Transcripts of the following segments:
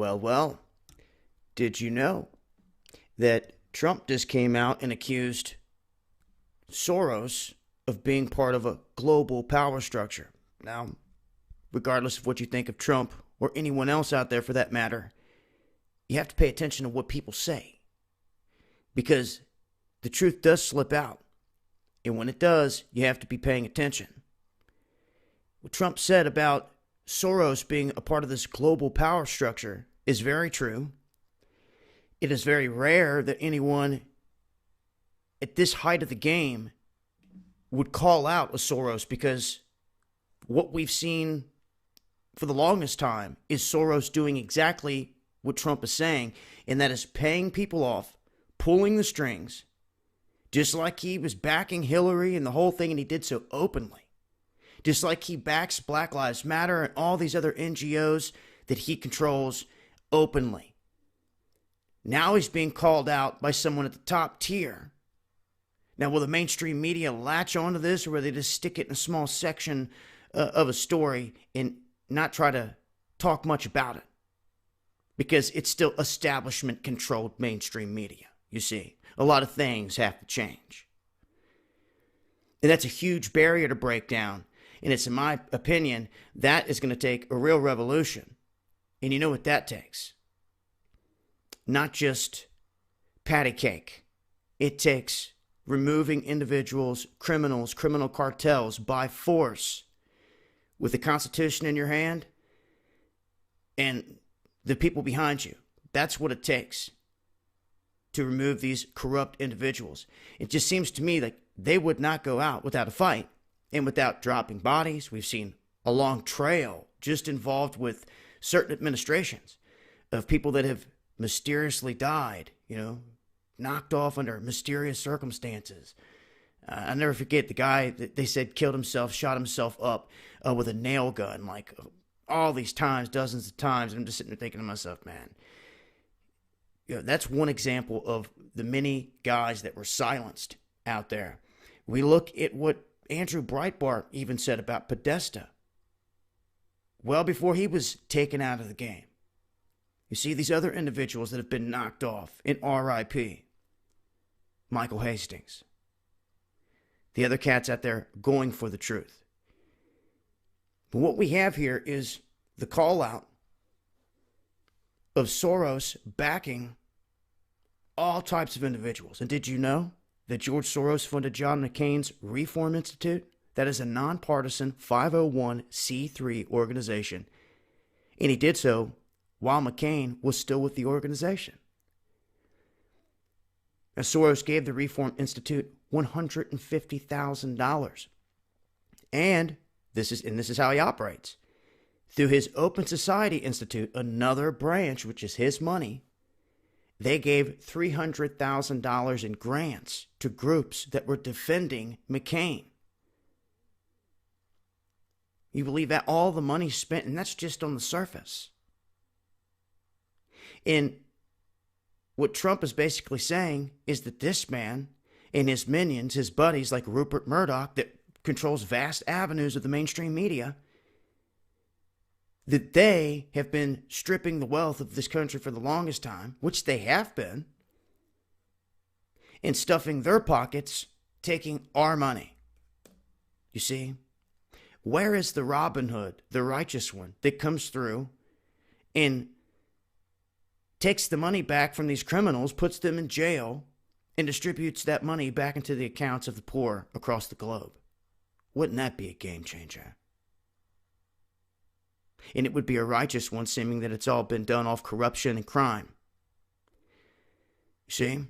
Well, did you know that Trump just came out and accused Soros of being part of a global power structure? Now, regardless of what you think of Trump or anyone else out there for that matter, you have to pay attention to what people say because the truth does slip out. And when it does, you have to be paying attention. What Trump said about Soros being a part of this global power structure is very true. It is very rare that anyone at this height of the game would call out a Soros because what we've seen for the longest time is Soros doing exactly what Trump is saying, and that is paying people off, pulling the strings, just like he was backing Hillary and the whole thing, and he did so openly. Just like he backs Black Lives Matter and all these other NGOs that he controls openly. Now he's being called out by someone at the top tier. Now, will the mainstream media latch onto this, or will they just stick it in a small section of a story and not try to talk much about it? Because it's still establishment-controlled mainstream media, you see. A lot of things have to change. And that's a huge barrier to break down. And it's, in my opinion, that is going to take a real revolution. And you know what that takes? Not just patty cake. It takes removing individuals, criminals, criminal cartels by force with the Constitution in your hand and the people behind you. That's what it takes to remove these corrupt individuals. It just seems to me like they would not go out without a fight and without dropping bodies. We've seen a long trail just involved with certain administrations of people that have mysteriously died, knocked off under mysterious circumstances. I'll never forget the guy that they said killed himself, shot himself up with a nail gun, like all these times, dozens of times. And I'm just sitting there thinking to myself, man, that's one example of the many guys that were silenced out there. We look at what Andrew Breitbart even said about Podesta well before he was taken out of the game. You see, these other individuals that have been knocked off in RIP. Michael Hastings. The other cats out there going for the truth. But what we have here is the call out of Soros backing all types of individuals. And did you know that George Soros funded John McCain's Reform Institute? That is a nonpartisan 501c3 organization. And he did so while McCain was still with the organization. Now, Soros gave the Reform Institute $150,000. And this is how he operates. Through his Open Society Institute, another branch, which is his money, they gave $300,000 in grants to groups that were defending McCain. You believe that? All the money spent, and that's just on the surface. And what Trump is basically saying is that this man and his minions, his buddies like Rupert Murdoch, that controls vast avenues of the mainstream media, that they have been stripping the wealth of this country for the longest time, which they have been, and stuffing their pockets, taking our money. You see? Where is the Robin Hood, the righteous one, that comes through and takes the money back from these criminals, puts them in jail, and distributes that money back into the accounts of the poor across the globe? Wouldn't that be a game changer? And it would be a righteous one, seeming that it's all been done off corruption and crime. See?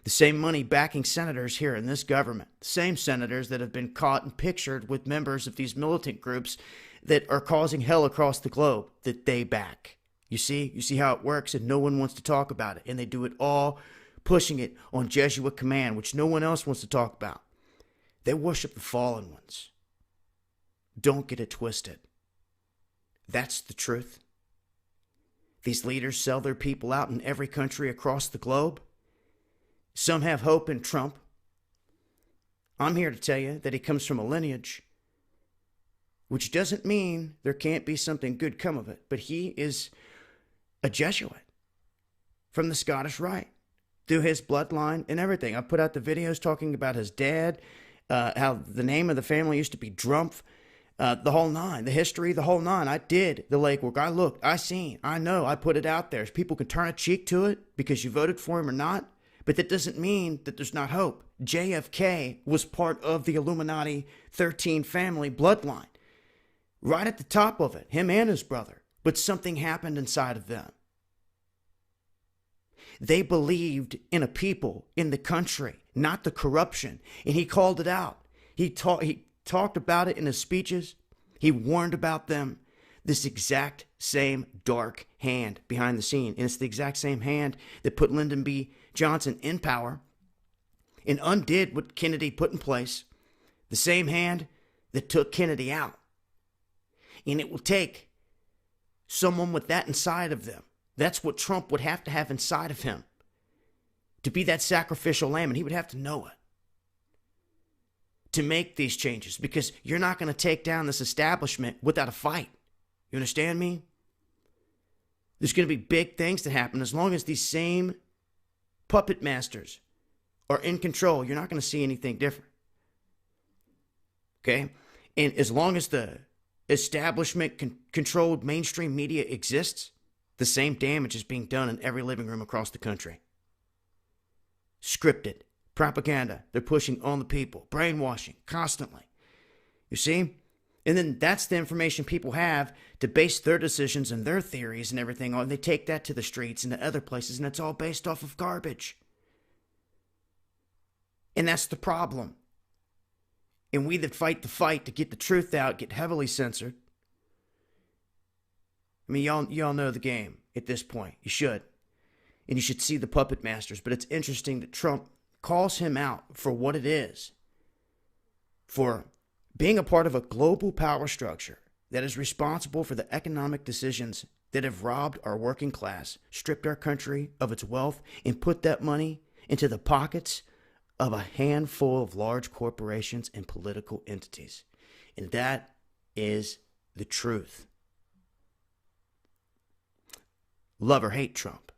The same money backing senators here in this government, the same senators that have been caught and pictured with members of these militant groups that are causing hell across the globe, that they back. You see how it works, and no one wants to talk about it. And they do it all pushing it on Jesuit command, which no one else wants to talk about. They worship the fallen ones. Don't get it twisted. That's the truth. These leaders sell their people out in every country across the globe. Some have hope in Trump. I'm here to tell you that he comes from a lineage, which doesn't mean there can't be something good come of it. But he is a Jesuit from the Scottish Rite through his bloodline and everything. I put out the videos talking about his dad, how the name of the family used to be Drumpf, the whole nine, the history, the whole nine. I did the legwork. I looked, I seen, I know, I put it out there. People can turn a cheek to it because you voted for him or not, but that doesn't mean that there's not hope. JFK was part of the Illuminati 13 family bloodline, right at the top of it, him and his brother. But something happened inside of them. They believed in a people, in the country, not the corruption. And he called it out. He talked about it in his speeches. He warned about them. This exact same dark hand behind the scene. And it's the exact same hand that put Lyndon B. Johnson in power and undid what Kennedy put in place. The same hand that took Kennedy out. And it will take someone with that inside of them. That's what Trump would have to have inside of him to be that sacrificial lamb, and he would have to know it to make these changes, because you're not going to take down this establishment without a fight. You understand me? There's going to be big things that happen as long as these same puppet masters are in control. You're not going to see anything different. Okay? And as long as the establishment controlled mainstream media exists, the same damage is being done in every living room across the country. Scripted propaganda they're pushing on the people, brainwashing constantly. You see? And then that's the information people have to base their decisions and their theories and everything on. They take that to the streets and to other places, and it's all based off of garbage. And that's the problem. And we that fight the fight to get the truth out get heavily censored. I mean, y'all know the game at this point. You should. And you should see the puppet masters. But it's interesting that Trump calls him out for what it is. For being a part of a global power structure that is responsible for the economic decisions that have robbed our working class, stripped our country of its wealth, and put that money into the pockets of a handful of large corporations and political entities. And that is the truth. Love or hate Trump.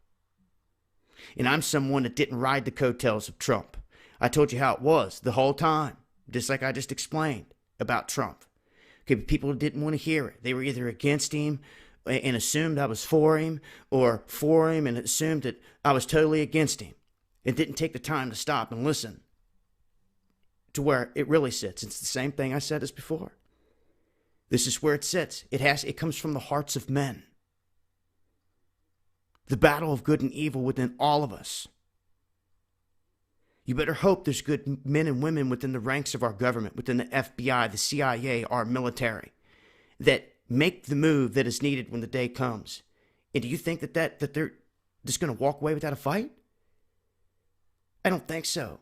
And I'm someone that didn't ride the coattails of Trump. I told you how it was the whole time, just like I just explained about Trump. Okay, but people didn't want to hear it. They were either against him and assumed I was for him, or for him and assumed that I was totally against him. It didn't take the time to stop and listen to where it really sits. It's the same thing I said as before. This is where it sits. It comes from the hearts of men. The battle of good and evil within all of us. You better hope there's good men and women within the ranks of our government, within the FBI, the CIA, our military, that make the move that is needed when the day comes. And do you think that they're just going to walk away without a fight? I don't think so.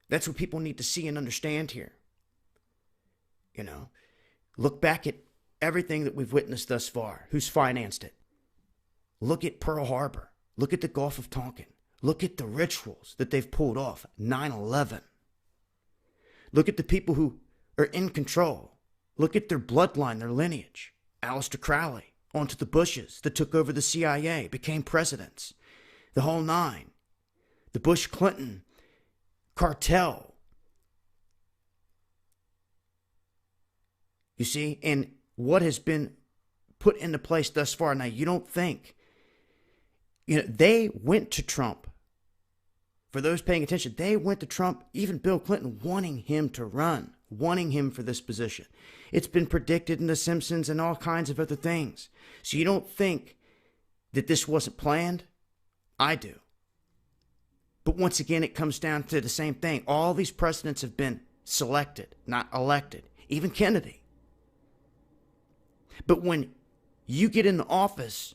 That's what people need to see and understand here. You know, look back at everything that we've witnessed thus far. Who's financed it? Look at Pearl Harbor. Look at the Gulf of Tonkin. Look at the rituals that they've pulled off. 9/11. Look at the people who are in control. Look at their bloodline, their lineage. Aleister Crowley, onto the Bushes that took over the CIA, became presidents. The whole nine. The Bush-Clinton cartel. You see, and what has been put into place thus far. Now, you don't think, they went to Trump. For those paying attention, they went to Trump, even Bill Clinton, wanting him to run, wanting him for this position. It's been predicted in The Simpsons and all kinds of other things. So you don't think that this wasn't planned? I do. But once again, it comes down to the same thing. All these presidents have been selected, not elected. Even Kennedy. But when you get in the office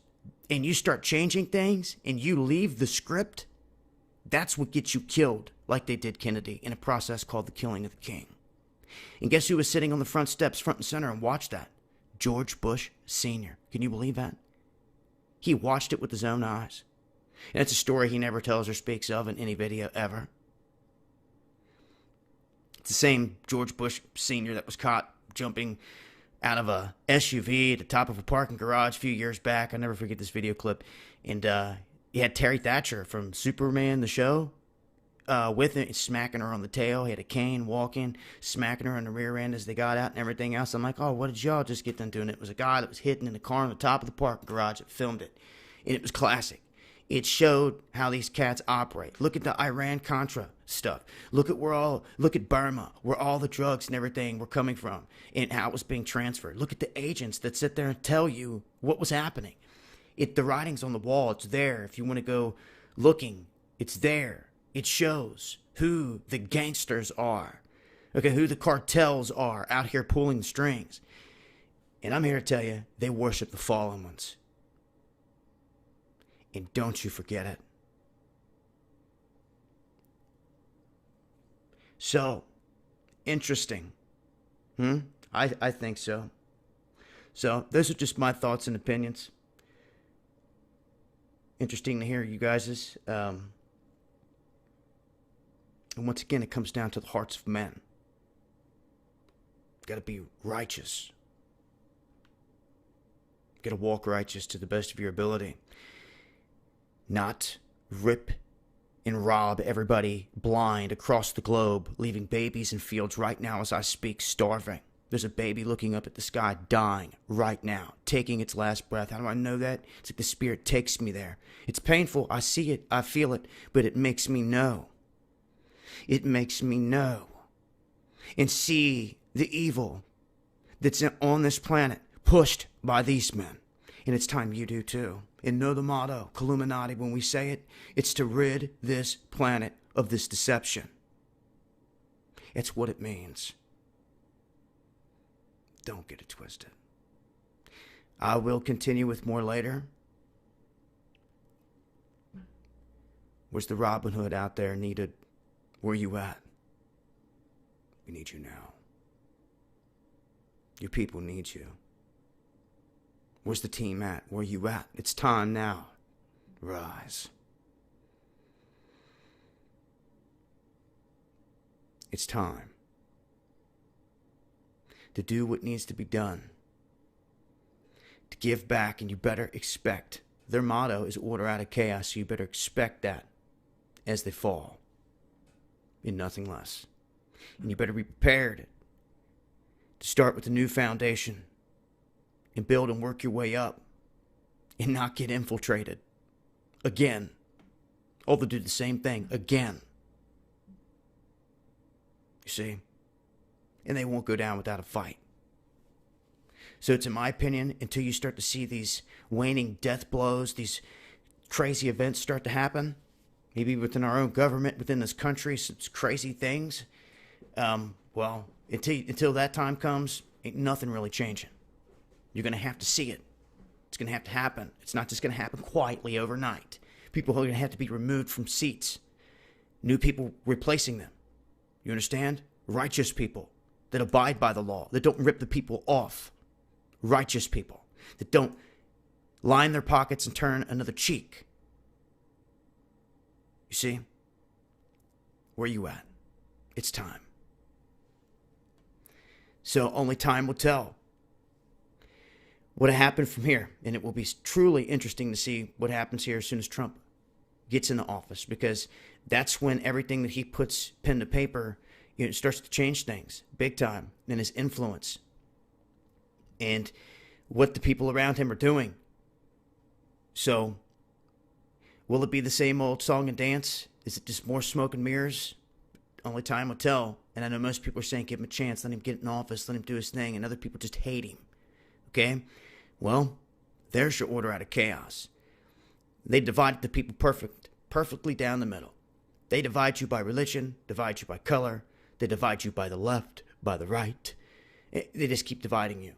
and you start changing things and you leave the script, that's what gets you killed, like they did Kennedy, in a process called the killing of the king. And guess who was sitting on the front steps, front and center, and watched that? George Bush Sr. Can you believe that? He watched it with his own eyes. And it's a story he never tells or speaks of in any video ever. It's the same George Bush Sr. that was caught jumping out of a SUV at the top of a parking garage a few years back. I'll never forget this video clip. And he had Terry Thatcher from Superman, the show, with him, smacking her on the tail. He had a cane, walking, smacking her on the rear end as they got out and everything else. I'm like, oh, what did y'all just get done doing? It was a guy that was hitting in the car on the top of the parking garage that filmed it. And it was classic. It showed how these cats operate. Look at the Iran-Contra stuff. Look at Burma, where all the drugs and everything were coming from and how it was being transferred. Look at the agents that sit there and tell you what was happening. The writing's on the wall. It's there. If you want to go looking, it's there. It shows who the gangsters are. Okay, who the cartels are out here pulling the strings. And I'm here to tell you, they worship the fallen ones. And don't you forget it. So, interesting. I think so. So, those are just my thoughts and opinions. Interesting to hear you guys'. And once again, it comes down to the hearts of men. Got to be righteous. Got to walk righteous to the best of your ability. Not rip and rob everybody blind across the globe, leaving babies in fields right now as I speak, starving. There's a baby looking up at the sky, dying right now, taking its last breath. How do I know that? It's like the Spirit takes me there. It's painful. I see it. I feel it. But it makes me know. It makes me know and see the evil that's on this planet pushed by these men. And it's time you do too. And know the motto, Illuminati, when we say it, it's to rid this planet of this deception. It's what it means. Don't get it twisted. I will continue with more later. Where's the Robin Hood out there needed? Where you at? We need you now. Your people need you. Where's the team at? Where you at? It's time now. Rise. It's time to do what needs to be done. To give back, and you better expect. Their motto is order out of chaos, so you better expect that as they fall. And nothing less. And you better be prepared to start with a new foundation and build and work your way up and not get infiltrated again. Or they'll do the same thing again. You see? And they won't go down without a fight. So it's in my opinion, until you start to see these waning death blows, these crazy events start to happen, maybe within our own government, within this country, some crazy things, well, until that time comes, ain't nothing really changing. You're going to have to see it. It's going to have to happen. It's not just going to happen quietly overnight. People are going to have to be removed from seats. New people replacing them. You understand? Righteous people that abide by the law, that don't rip the people off. Righteous people that don't line their pockets and turn another cheek. You see? Where you at? It's time. So only time will tell what happened from here. And it will be truly interesting to see what happens here as soon as Trump gets into office, because that's when everything that he puts pen to paper, starts to change things big time, and his influence and what the people around him are doing. So will it be the same old song and dance? Is it just more smoke and mirrors? Only time will tell. And I know most people are saying, give him a chance, let him get in office, let him do his thing, and other people just hate him. Okay? Well, there's your order out of chaos. They divide the people perfectly down the middle. They divide you by religion, divide you by color, they divide you by the left, by the right. They just keep dividing you.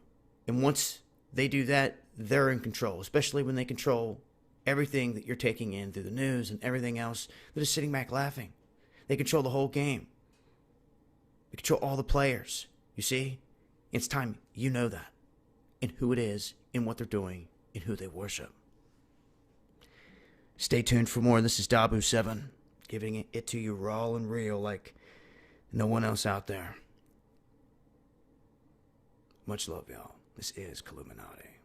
And once they do that, they're in control, especially when they control everything that you're taking in through the news and everything else. They're just sitting back laughing. They control the whole game. They control all the players. You see? It's time you know that. And who it is, and what they're doing, and who they worship. Stay tuned for more. This is Dabu7, giving it to you raw and real like no one else out there. Much love, y'all. This is Illuminati.